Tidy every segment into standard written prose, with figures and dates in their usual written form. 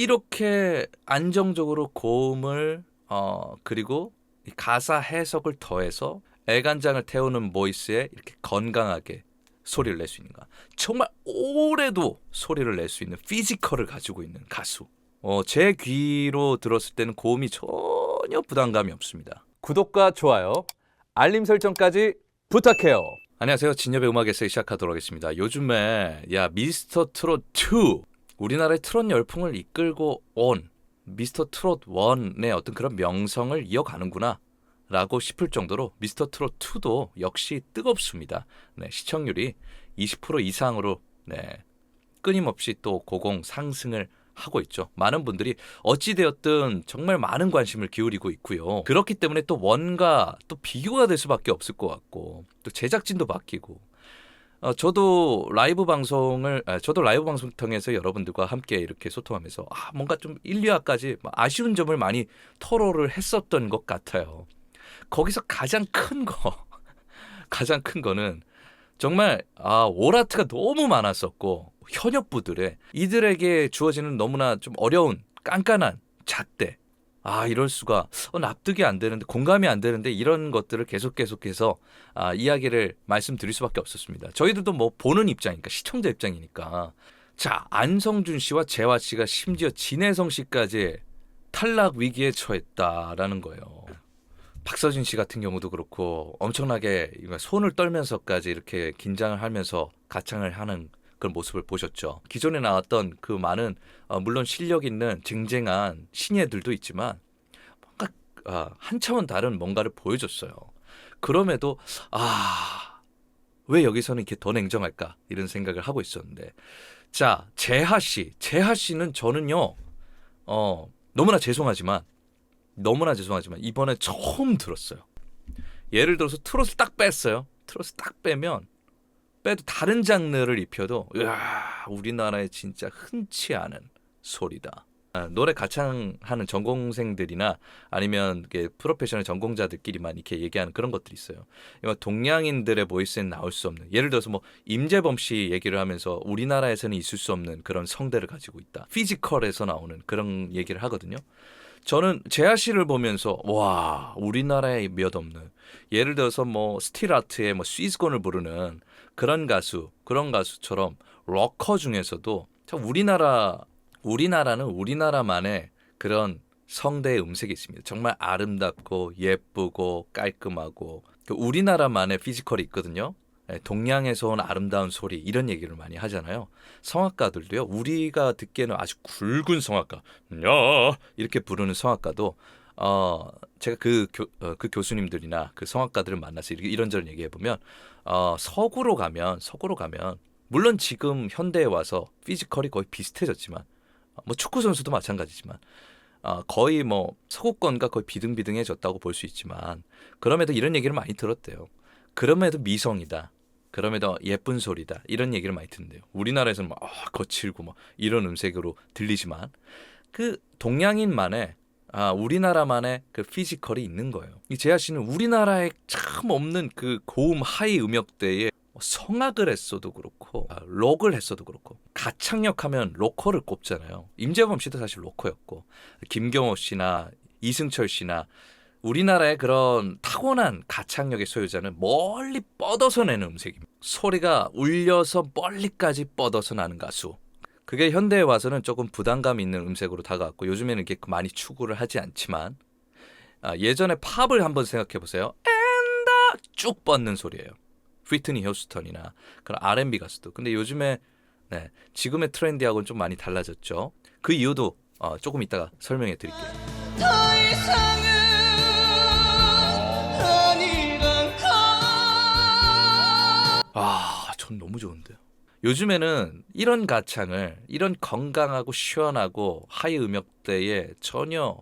이렇게 안정적으로 고음을 그리고 이 가사 해석을 더해서 애간장을 태우는 보이스에 이렇게 건강하게 소리를 낼 수 있는가. 정말 오래도 소리를 낼 수 있는 피지컬을 가지고 있는 가수. 제 귀로 들었을 때는 고음이 전혀 부담감이 없습니다. 구독과 좋아요, 알림 설정까지 부탁해요. 안녕하세요. 진엽의 음악 에세이 시작하도록 하겠습니다. 요즘에 미스터 트롯 2 우리나라의 트롯 열풍을 이끌고 온 미스터 트롯 1의 어떤 그런 명성을 이어가는구나 라고 싶을 정도로 미스터 트롯 2도 역시 뜨겁습니다. 네, 시청률이 20% 이상으로 끊임없이 또 고공 상승을 하고 있죠. 많은 분들이 어찌되었든 정말 많은 관심을 기울이고 있고요. 그렇기 때문에 또 원과 또 비교가 될 수밖에 없을 것 같고, 또 제작진도 바뀌고, 저도 라이브 방송을 통해서 여러분들과 함께 이렇게 소통하면서 뭔가 좀 1, 2화까지 아쉬운 점을 많이 토로를 했었던 것 같아요. 거기서 가장 큰 거는 정말 오라트가 너무 많았었고, 현역부들의 이들에게 주어지는 너무나 좀 어려운 깐깐한 잣대, 이럴 수가 납득이 안 되는데, 공감이 안 되는데, 이런 것들을 계속해서 이야기를 말씀드릴 수밖에 없었습니다. 저희들도 뭐 보는 입장이니까, 시청자 입장이니까. 자, 안성준 씨와 재화 씨가 심지어 진혜성 씨까지 탈락 위기에 처했다라는 거예요. 박서진 씨 같은 경우도 그렇고 엄청나게 손을 떨면서까지 이렇게 긴장을 하면서 가창을 하는 그런 모습을 보셨죠. 기존에 나왔던 그 많은 물론 실력 있는 쟁쟁한 신예들도 있지만 뭔가 한 차원 다른 뭔가를 보여줬어요. 그럼에도 왜 여기서는 이렇게 더 냉정할까 이런 생각을 하고 있었는데, 자, 재하 씨는 저는요 너무나 죄송하지만 이번에 처음 들었어요. 예를 들어서 트롯을 딱 뺐어요. 트롯을 딱 빼도 다른 장르를 입혀도 우리나라에 진짜 흔치 않은 소리다. 노래 가창하는 전공생들이나 아니면 프로페셔널 전공자들끼리만 이렇게 얘기하는 그런 것들이 있어요. 동양인들의 보이스엔 나올 수 없는, 예를 들어서 뭐 임재범 씨 얘기를 하면서 우리나라에서는 있을 수 없는 그런 성대를 가지고 있다. 피지컬에서 나오는 그런 얘기를 하거든요. 저는 재하 씨를 보면서 우리나라에 몇 없는, 예를 들어서 뭐 스틸 아트의 뭐 스위스건을 부르는 그런 가수처럼 록커 중에서도 참 우리나라는 우리나라만의 그런 성대의 음색이 있습니다. 정말 아름답고 예쁘고 깔끔하고 우리나라만의 피지컬이 있거든요. 동양에서 온 아름다운 소리, 이런 얘기를 많이 하잖아요. 성악가들도요, 우리가 듣기에는 아주 굵은 성악가, 야 이렇게 부르는 성악가도 제가 그 교수님들이나 그 성악가들을 만나서 이런저런 얘기해 보면 서구로 가면 물론 지금 현대에 와서 피지컬이 거의 비슷해졌지만, 뭐 축구 선수도 마찬가지지만 거의 뭐 서구권과 거의 비등비등해졌다고 볼 수 있지만, 그럼에도 이런 얘기를 많이 들었대요. 그럼에도 미성이다, 그럼에도 예쁜 소리다, 이런 얘기를 많이 듣는데요. 우리나라에서는 막 거칠고 막 이런 음색으로 들리지만 그 동양인만의 우리나라만의 그 피지컬이 있는 거예요. 이 재하 씨는 우리나라에 참 없는 그 고음 하이 음역대에 성악을 했어도 그렇고 록을 했어도 그렇고, 가창력 하면 로커를 꼽잖아요. 임재범 씨도 사실 로커였고, 김경호 씨나 이승철 씨나 우리나라의 그런 타고난 가창력의 소유자는 멀리 뻗어서 내는 음색입니다. 소리가 울려서 멀리까지 뻗어서 나는 가수. 그게 현대에 와서는 조금 부담감 있는 음색으로 다가왔고, 요즘에는 이렇게 많이 추구를 하지 않지만, 예전에 팝을 한번 생각해 보세요. 엔다 쭉 뻗는 소리예요. 휘트니 휴스턴이나 그런 R&B 가수도. 근데 요즘에 지금의 트렌디하고는 좀 많이 달라졌죠. 그 이유도 조금 이따가 설명해 드릴게요. 더 이상은 전 너무 좋은데요. 요즘에는 이런 가창을, 이런 건강하고 시원하고 하이 음역대에 전혀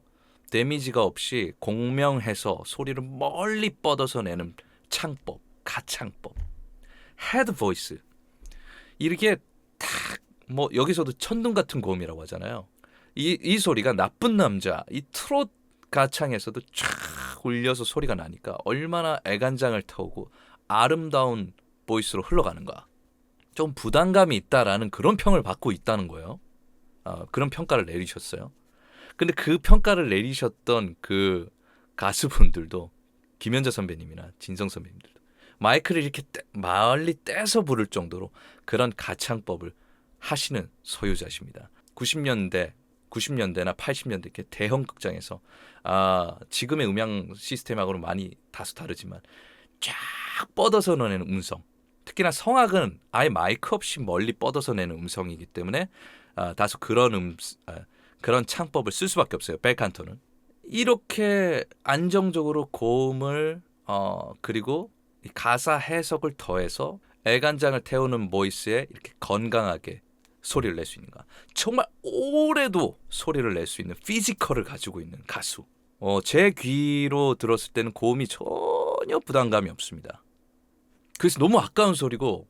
데미지가 없이 공명해서 소리를 멀리 뻗어서 내는 창법, 가창법, 헤드 보이스, 이렇게 딱 뭐 여기서도 천둥 같은 고음이라고 하잖아요. 이 소리가 나쁜 남자, 이 트롯 가창에서도 쫙 울려서 소리가 나니까 얼마나 애간장을 태우고 아름다운 보이스로 흘러가는가. 좀 부담감이 있다라는 그런 평을 받고 있다는 거예요. 그런 평가를 내리셨어요. 근데 그 평가를 내리셨던 그 가수분들도 김연자 선배님이나 진성 선배님들도 마이크를 이렇게 멀리 떼서 부를 정도로 그런 가창법을 하시는 소유자십니다. 90년대나 80년대 이렇게 대형 극장에서 지금의 음향 시스템하고는 많이 다소 다르지만 쫙 뻗어서 내는 음성, 특히나 성악은 아예 마이크 없이 멀리 뻗어서 내는 음성이기 때문에 다소 그런 창법을 쓸 수밖에 없어요. 벨칸토는 이렇게 안정적으로 고음을 그리고 이 가사 해석을 더해서 애간장을 태우는 보이스에 이렇게 건강하게 소리를 낼 수 있는가. 정말 오래도 소리를 낼 수 있는 피지컬을 가지고 있는 가수. 제 귀로 들었을 때는 고음이 전혀 부담감이 없습니다. 그래서 너무 아까운 소리고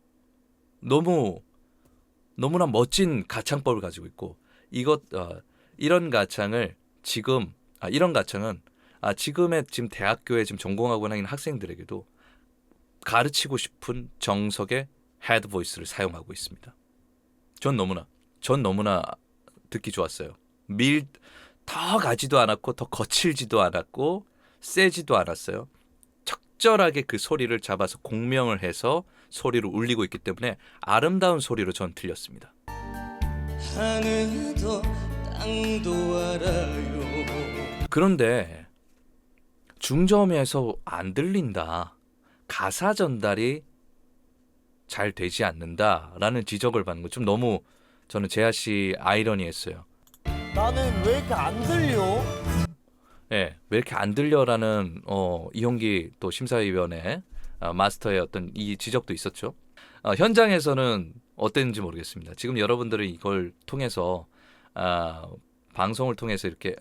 너무나 멋진 가창법을 가지고 있고 이런 가창은 지금의 지금 대학교에 지금 전공하고 있는 학생들에게도 가르치고 싶은 정석의 헤드 보이스를 사용하고 있습니다. 전 너무나 듣기 좋았어요. 더 가지도 않았고 더 거칠지도 않았고 세지도 않았어요. 적절하게 그 소리를 잡아서 공명을 해서 소리를 울리고 있기 때문에 아름다운 소리로 전 들렸습니다. 하늘도 땅도 알아요. 그런데 중저음에서 안 들린다. 가사 전달이 잘 되지 않는다라는 지적을 받는 거 좀 너무 저는 재하 씨 아이러니했어요. 나는 왜 이렇게 안 들려? 왜 이렇게 안 들려라는 이홍기 또 심사위원회 마스터의 어떤 이 지적도 있었죠. 현장에서는 어땠는지 모르겠습니다. 지금 여러분들은 이걸 통해서 방송을 통해서 이렇게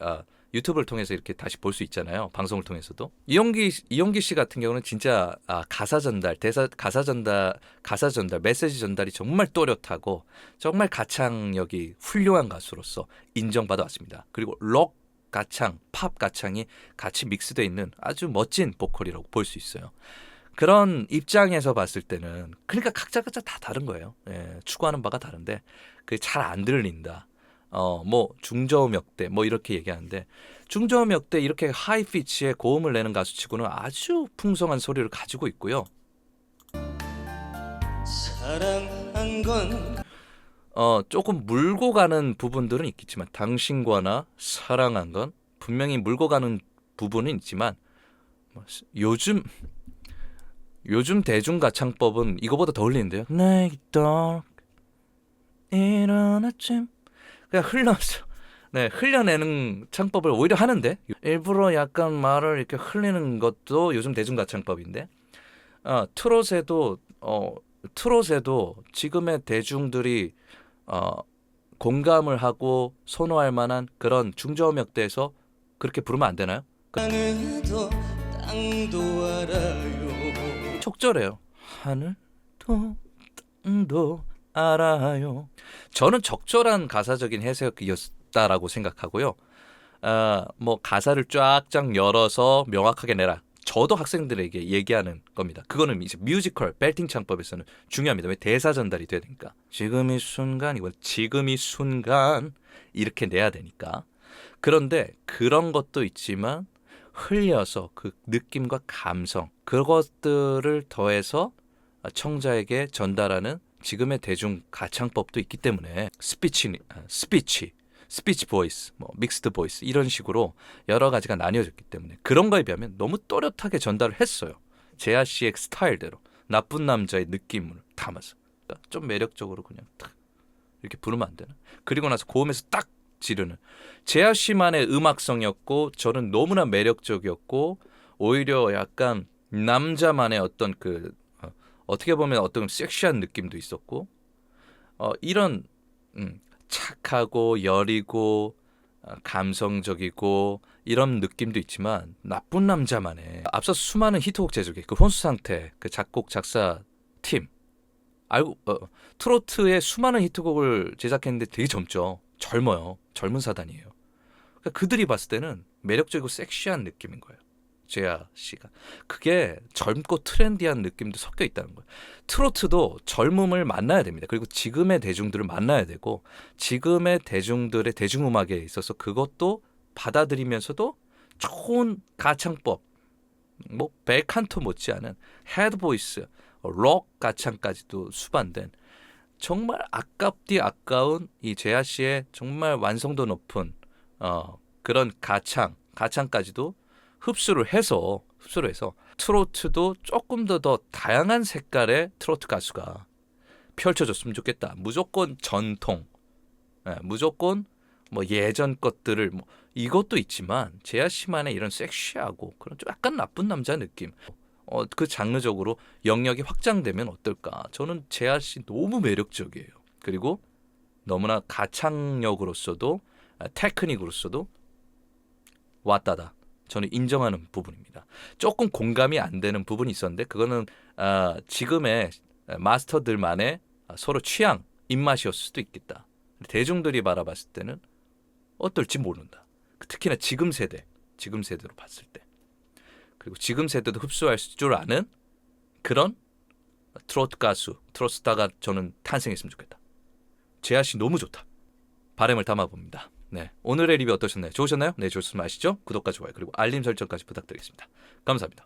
유튜브를 통해서 이렇게 다시 볼 수 있잖아요. 방송을 통해서도 이용기 씨 같은 경우는 진짜 가사 전달, 가사 전달, 메시지 전달이 정말 또렷하고 정말 가창력이 훌륭한 가수로서 인정받아 왔습니다. 그리고 록 가창, 팝 가창이 같이 믹스되어 있는 아주 멋진 보컬이라고 볼 수 있어요. 그런 입장에서 봤을 때는 그러니까 각자 다 다른 거예요. 추구하는 바가 다른데 그게 잘 안 들린다. 뭐 중저음 역대 뭐 이렇게 얘기하는데 중저음 역대 이렇게 하이 피치의 고음을 내는 가수치고는 아주 풍성한 소리를 가지고 있고요. 사랑한 건 조금 물고 가는 부분들은 있겠지만 당신과나 사랑한 건 분명히 물고 가는 부분은 있지만 요즘 대중 가창법은 이거보다 더 흘리는데요. 내게 또 이런 아침 그냥 흘려내는 창법을 오히려 하는데 일부러 약간 말을 이렇게 흘리는 것도 요즘 대중 가창법인데 트롯에도 지금의 대중들이 공감을 하고 선호할 만한 그런 중저음 역대에서 그렇게 부르면 안 되나요? 하늘도 땅도 알아요. 적절해요. 하늘도 땅도 알아요. 저는 적절한 가사적인 해석이었다라고 생각하고요. 뭐 가사를 쫙쫙 열어서 명확하게 내라. 저도 학생들에게 얘기하는 겁니다. 그거는 이제 뮤지컬 벨팅 창법에서는 중요합니다. 왜 대사 전달이 돼야 되니까. 지금 이 순간 이렇게 내야 되니까. 그런데 그런 것도 있지만 흘려서 그 느낌과 감성 그것들을 더해서 청자에게 전달하는 지금의 대중 가창법도 있기 때문에 스피치 보이스, 뭐 믹스드 보이스 이런 식으로 여러 가지가 나뉘어졌기 때문에 그런 거에 비하면 너무 또렷하게 전달을 했어요. 재하 씨의 스타일대로 나쁜 남자의 느낌을 담아서 좀 매력적으로 그냥 탁 이렇게 부르면 안 되나? 그리고 나서 고음에서 딱 지르는 재하 씨만의 음악성이었고 저는 너무나 매력적이었고 오히려 약간 남자만의 어떤 어떻게 보면 어떤 섹시한 느낌도 있었고 이런 착하고 여리고 감성적이고 이런 느낌도 있지만 나쁜 남자만의 앞서 수많은 히트곡 제조기 그 혼수상태 그 작곡 작사 팀 알고 트로트의 수많은 히트곡을 제작했는데 되게 젊어요. 젊은 사단이에요. 그러니까 그들이 봤을 때는 매력적이고 섹시한 느낌인 거예요. 재하 씨가. 그게 젊고 트렌디한 느낌도 섞여 있다는 거예요. 트로트도 젊음을 만나야 됩니다. 그리고 지금의 대중들을 만나야 되고 지금의 대중들의 대중음악에 있어서 그것도 받아들이면서도 좋은 가창법, 뭐 벨칸토 못지않은 헤드보이스, 록 가창까지도 수반된 정말 아깝디 아까운 이 재하 씨의 정말 완성도 높은 그런 가창까지도 흡수를 해서 트로트도 조금 더 다양한 색깔의 트로트 가수가 펼쳐졌으면 좋겠다. 무조건 전통, 무조건 뭐 예전 것들을 뭐 이것도 있지만 재하 씨만의 이런 섹시하고 그런 좀 약간 나쁜 남자 느낌. 그 장르적으로 영역이 확장되면 어떨까? 저는 재하 씨 너무 매력적이에요. 그리고 너무나 가창력으로서도 테크닉으로서도 왔다다. 저는 인정하는 부분입니다. 조금 공감이 안 되는 부분이 있었는데 그거는 지금의 마스터들만의 서로 취향, 입맛이었을 수도 있겠다. 대중들이 바라봤을 때는 어떨지 모른다. 특히나 지금 세대로 봤을 때. 그리고 지금 세대도 흡수할 줄 아는 그런 트로트 가수, 트로트 스타가 저는 탄생했으면 좋겠다. 재하 씨 너무 좋다. 바람을 담아봅니다. 네, 오늘의 리뷰 어떠셨나요? 좋으셨나요? 네, 좋으셨으면 아시죠? 구독과 좋아요 그리고 알림 설정까지 부탁드리겠습니다. 감사합니다.